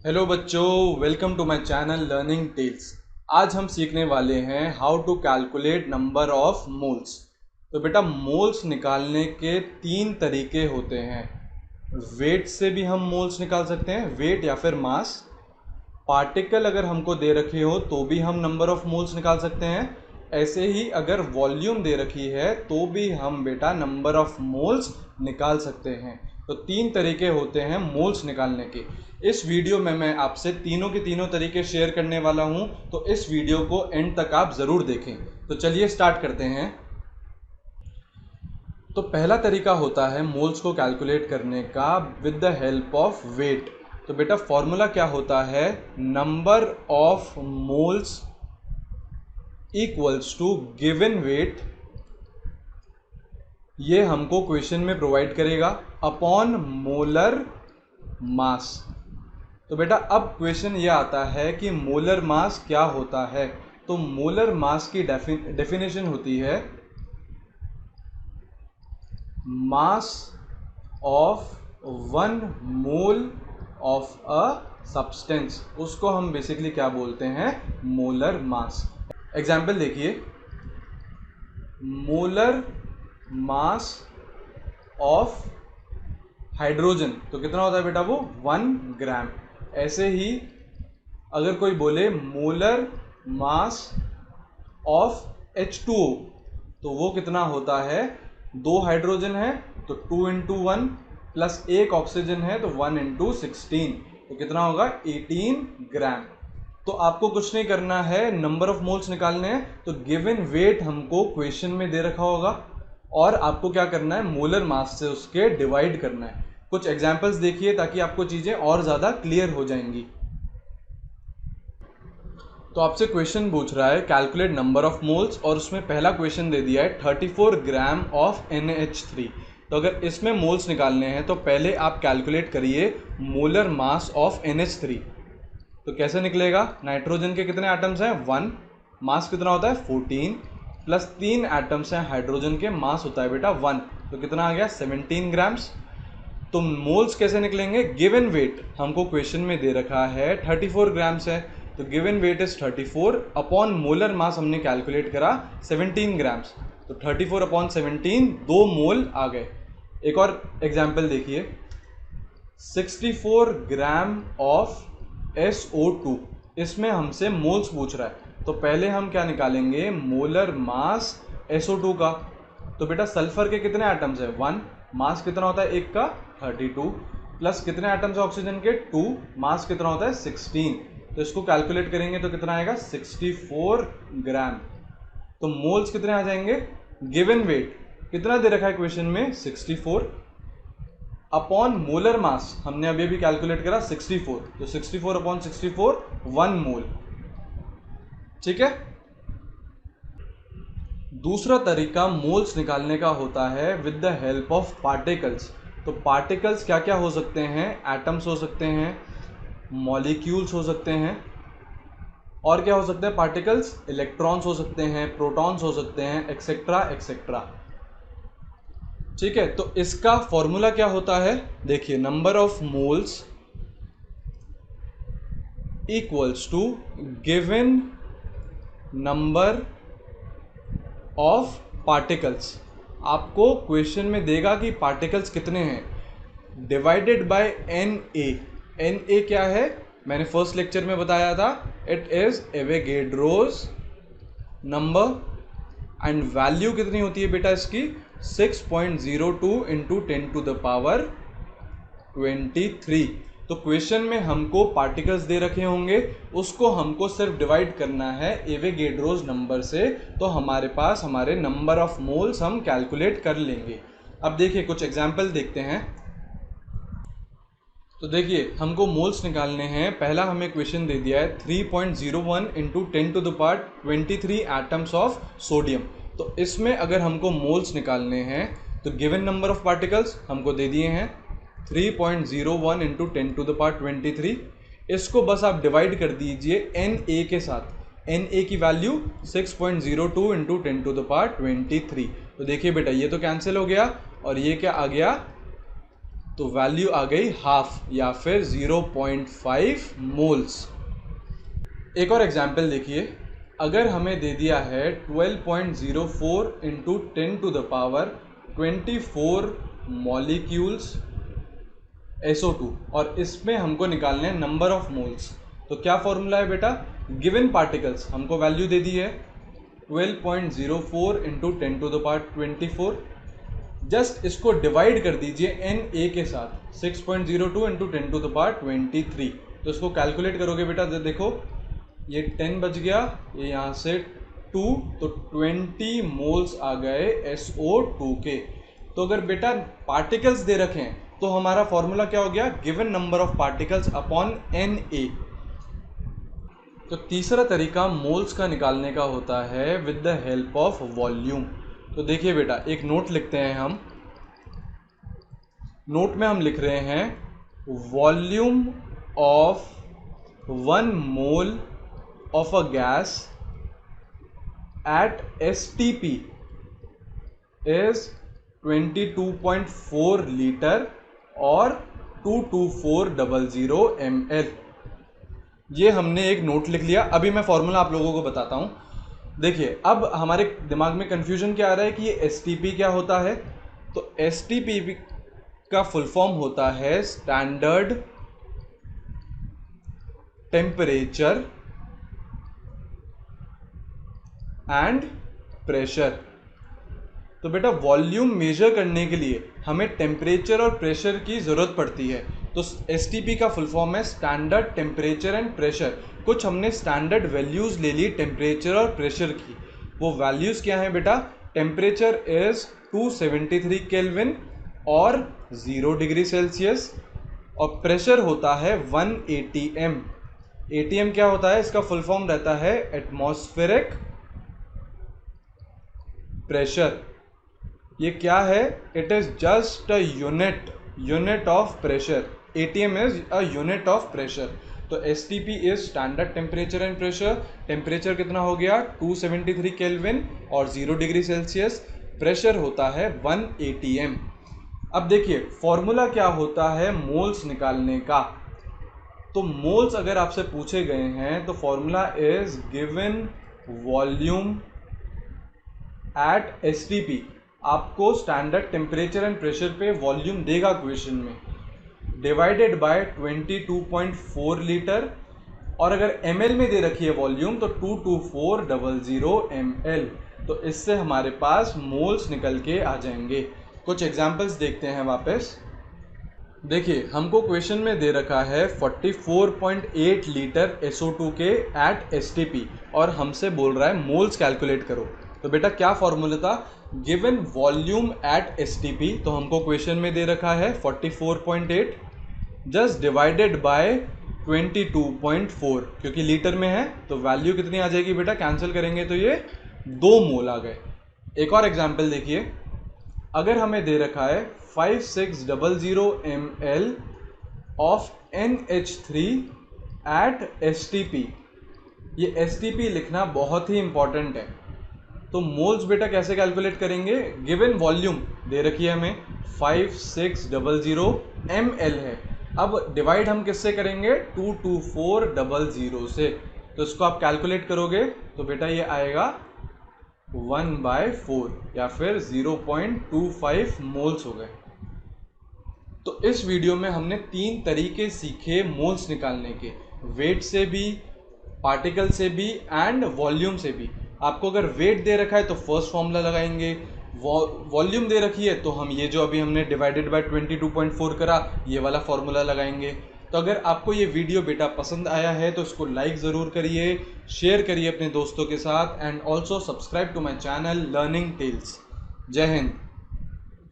Hello बच्चों, welcome to my channel learning tales. आज हम सीखने वाले हैं how to calculate number of moles. तो बेटा, मोल्स निकालने के तीन तरीके होते हैं। वेट से भी हम मोल्स निकाल सकते हैं, वेट या फिर मास। पार्टिकल अगर हमको दे रखे हो तो भी हम नंबर ऑफ मोल्स निकाल सकते हैं। ऐसे ही अगर वॉल्यूम दे रखी है तो भी हम बेटा नंबर ऑफ मोल्स निकाल सकते हैं। तो तीन तरीके होते हैं मोल्स निकालने के। इस वीडियो में मैं आपसे तीनों के तीनों तरीके शेयर करने वाला हूं, तो इस वीडियो को एंड तक आप ज़रूर देखें। तो चलिए स्टार्ट करते हैं। तो पहला तरीका होता है मोल्स को कैलकुलेट करने का with the help of weight. तो बेटा, फॉर्मूला क्या होता है? Number of moles equals to given weight, ये हमको क्वेश्चन में प्रोवाइड करेगा, अपॉन मोलर मास। तो बेटा, अब क्वेश्चन ये आता है कि मोलर मास क्या होता है। तो मोलर मास की डेफिनेशन होती है mass of one mole of a substance. उसको हम बेसिकली क्या बोलते हैं? Molar mass. एग्जाम्पल देखिए, मोलर मास ऑफ हाइड्रोजन तो कितना होता है बेटा? वो 1 ग्राम। ऐसे ही अगर कोई बोले मोलर मास ऑफ H2O तो वो कितना होता है? 2 हाइड्रोजन है तो 2 × 1 प्लस 1 ऑक्सीजन है तो 1 × 16, तो कितना होगा? 18 ग्राम। तो आपको कुछ नहीं करना है, नंबर ऑफ मोल्स निकालने हैं। तो गिवन वेट हमको क्वेश्चन में दे रखा होगा और आपको क्या करना है? मोलर मास से उसके डिवाइड करना है। कुछ एग्जांपल्स देखिए ताकि आपको चीज़ें और ज़्यादा क्लियर हो जाएंगी। तो आपसे क्वेश्चन पूछ रहा है कैलकुलेट नंबर ऑफ मोल्स, और उसमें पहला क्वेश्चन दे दिया है 34 ग्राम ऑफ NH3। तो अगर इसमें मोल्स निकालने हैं तो पहले आप कैलकुलेट करिए मोलर मास ऑफ NH3। तो कैसे निकलेगा? नाइट्रोजन के कितने एटम्स हैं? 1। मास कितना होता है? 14 प्लस 3 एटम्स हैं हाइड्रोजन के, मास होता है बेटा 1। तो कितना आ गया? 17 ग्राम्स। तो मोल्स कैसे निकलेंगे? गिवन वेट हमको क्वेश्चन में दे रखा है 34 ग्राम्स है, तो given weight is 34 upon molar mass हमने कैलकुलेट करा 17 ग्राम्स। तो 34 अपॉन 17, 2 मोल आ गए। एक और एग्जाम्पल देखिए, 64 ग्राम ऑफ SO2। इसमें हमसे मोल्स पूछ रहा है, तो पहले हम क्या निकालेंगे? मोलर मास SO2 का। तो बेटा, सल्फर के कितने एटम्स है? 1। मास कितना होता है एक का? 32 प्लस कितने एटम्स ऑक्सीजन के? 2। मास कितना होता है? 16। तो इसको कैलकुलेट करेंगे तो कितना आएगा? 64 ग्राम। तो मोल्स कितने आ जाएंगे? गिवन वेट कितना दे रखा है क्वेश्चन में? 64 अपॉन मोलर मास हमने अभी भी कैलकुलेट करा 64, तो 64 अपॉन 64, 1 मोल। ठीक है। दूसरा तरीका मोल्स निकालने का होता है with the help of particles. तो पार्टिकल्स क्या क्या हो सकते हैं? एटम्स हो सकते हैं, मॉलिक्यूल्स हो सकते हैं, और क्या हो सकते हैं पार्टिकल्स? इलेक्ट्रॉन्स हो सकते हैं, प्रोटॉन्स हो सकते हैं, एक्सेट्रा एक्सेट्रा। ठीक है। तो इसका फॉर्मूला क्या होता है? देखिए, number of moles equals to given number of particles. आपको क्वेश्चन में देगा कि पार्टिकल्स कितने हैं, डिवाइडेड बाय Na। Na क्या है? मैंने फर्स्ट लेक्चर में बताया था, it is Avogadro's number. And value कितनी होती है बेटा इसकी? 6.02 इंटू 10⁻23। तो क्वेश्चन में हमको पार्टिकल्स दे रखे होंगे, उसको हमको सिर्फ डिवाइड करना है एवोगैड्रोस नंबर से, तो हमारे पास हमारे नंबर ऑफ मोल्स हम कैलकुलेट कर लेंगे। अब देखिए, कुछ एग्जाम्पल देखते हैं। तो देखिए, हमको मोल्स निकालने हैं। पहला हमें क्वेश्चन दे दिया है 3.01 इंटू 10⁻23 एटम्स ऑफ सोडियम। तो इसमें अगर हमको मोल्स निकालने हैं तो गिवन नंबर ऑफ पार्टिकल्स हमको दे दिए हैं 3.01 इंटू 10⁻23। इसको बस आप डिवाइड कर दीजिए Na के साथ। Na की वैल्यू 6.02 इंटू 10⁻23। तो देखिए बेटा, ये तो कैंसिल हो गया और ये क्या आ गया? तो वैल्यू आ गई हाफ या फिर 0.5 मोल्स। एक और एग्जाम्पल देखिए, अगर हमें दे दिया है 12.04 इंटू 10⁻24 मॉलिक्यूल्स SO2 और इसमें हमको निकालने हैं नंबर ऑफ मोल्स। तो क्या फॉर्मूला है बेटा, गिवन पार्टिकल्स हमको वैल्यू दे दी है 12.04 इंटू 10⁻24, जस्ट इसको डिवाइड कर दीजिए Na के साथ 6.02 इंटू 10⁻23। तो इसको कैलकुलेट करोगे बेटा, देखो ये 10 बच गया, ये यहाँ से 2, तो 20 मोल्स आ गए SO2 के। तो अगर बेटा पार्टिकल्स दे रखे हैं तो हमारा फॉर्मूला क्या हो गया, given number of particles upon Na। तो तीसरा तरीका मोल्स का निकालने का होता है with the help of volume. तो देखिए बेटा, एक नोट लिखते हैं हम। नोट में हम लिख रहे हैं volume of 1 mole of a gas at STP is 22.4 litre और 22400 ml। ये हमने एक नोट लिख लिया। अभी मैं फॉर्मूला आप लोगों को बताता हूँ। देखिए, अब हमारे दिमाग में कंफ्यूजन क्या आ रहा है कि ये STP क्या होता है। तो STP का फुल फॉर्म होता है स्टैंडर्ड टेम्परेचर एंड प्रेशर। तो बेटा वॉल्यूम मेजर करने के लिए हमें टेम्परेचर और प्रेशर की ज़रूरत पड़ती है। तो STP का फुल फॉर्म है स्टैंडर्ड टेम्परेचर एंड प्रेशर। कुछ हमने स्टैंडर्ड वैल्यूज़ ले ली टेम्परेचर और प्रेशर की। वो वैल्यूज़ क्या हैं बेटा, टेम्परेचर इज़ 273 केल्विन और 0 डिग्री सेल्सियस, और प्रेशर होता है 1 ATM। ATM क्या होता है, इसका फुल फॉर्म रहता है एटमॉस्फेरिक प्रेशर। ये क्या है, it is just a unit of pressure. ATM is a unit of pressure. तो STP is standard temperature and pressure. Temperature कितना हो गया 273 केल्विन और 0 डिग्री सेल्सियस। प्रेशर होता है 1 ATM। अब देखिए फॉर्मूला क्या होता है मोल्स निकालने का। तो मोल्स अगर आपसे पूछे गए हैं तो formula is given volume at STP। आपको स्टैंडर्ड टेम्परेचर एंड प्रेशर पे वॉल्यूम देगा क्वेश्चन में, डिवाइडेड बाय 22.4 लीटर, और अगर ml में दे रखी है वॉल्यूम तो 22400 ml। तो इससे हमारे पास मोल्स निकल के आ जाएंगे। कुछ एग्जांपल्स देखते हैं वापस। देखिए हमको क्वेश्चन में दे रखा है 44.8 लीटर SO2 के एट STP और हमसे बोल रहा है मोल्स कैलकुलेट करो। तो बेटा क्या फॉर्मूला था, गिवन वॉल्यूम एट STP, तो हमको क्वेश्चन में दे रखा है 44.8 जस्ट डिवाइडेड बाय 22.4, क्योंकि लीटर में है तो वैल्यू कितनी आ जाएगी बेटा, कैंसिल करेंगे तो ये 2 मोल आ गए। एक और एग्जांपल देखिए, अगर हमें दे रखा है 5600 ml of NH3 at STP। ये STP लिखना बहुत ही इंपॉर्टेंट है। तो मोल्स बेटा कैसे कैलकुलेट करेंगे, गिवन वॉल्यूम दे रखी है हमें 5600 ml है। अब डिवाइड हम किससे करेंगे 22400 से। तो इसको आप कैलकुलेट करोगे तो बेटा ये आएगा 1/4 या फिर 0.25 मोल्स हो गए। तो इस वीडियो में हमने 3 तरीके सीखे मोल्स निकालने के, वेट से भी, पार्टिकल से भी एंड वॉल्यूम से भी। आपको अगर वेट दे रखा है तो फर्स्ट फॉर्मूला लगाएंगे, वॉल्यूम दे रखी है तो हम ये जो अभी हमने डिवाइडेड बाय 22.4 करा ये वाला फॉर्मूला लगाएंगे। तो अगर आपको ये वीडियो बेटा पसंद आया है तो इसको लाइक ज़रूर करिए, शेयर करिए अपने दोस्तों के साथ, and also subscribe to my channel learning tales. जय हिंद।